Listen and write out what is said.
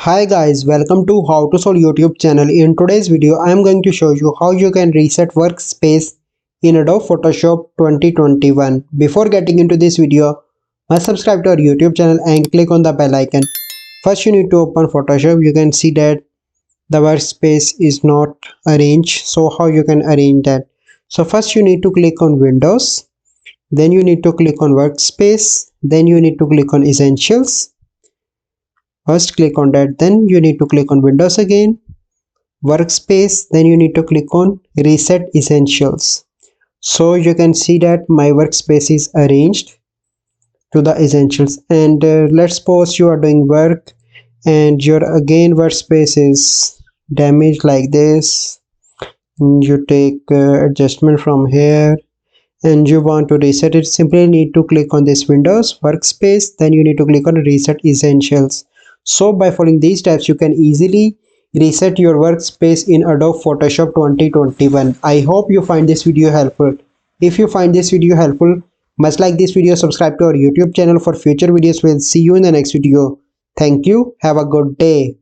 Hi guys, welcome to How to Solve YouTube channel. In today's video, I am going to show you how you can reset workspace in Adobe Photoshop 2021. Before getting into this video, must subscribe to our YouTube channel and click on the bell icon. First, you need to open Photoshop. You can see that the workspace is not arranged. So how you can arrange that? So first you need to click on Windows. Then you need to click on Workspace. Then you need to click on Essentials. First click on that, then you need to click on Windows again, Workspace, then you need to click on Reset Essentials. So you can see that my workspace is arranged to the essentials. And let's suppose you are doing work and your again workspace is damaged like this. You take adjustment from here and you want to reset it. Simply need to click on this Windows Workspace, then you need to click on Reset Essentials. So by following these steps you can easily reset your workspace in Adobe Photoshop 2021. I hope you find this video helpful. If you find this video helpful, must like this video, subscribe to our YouTube channel for future videos. We'll see you in the next video. Thank you. Have a good day.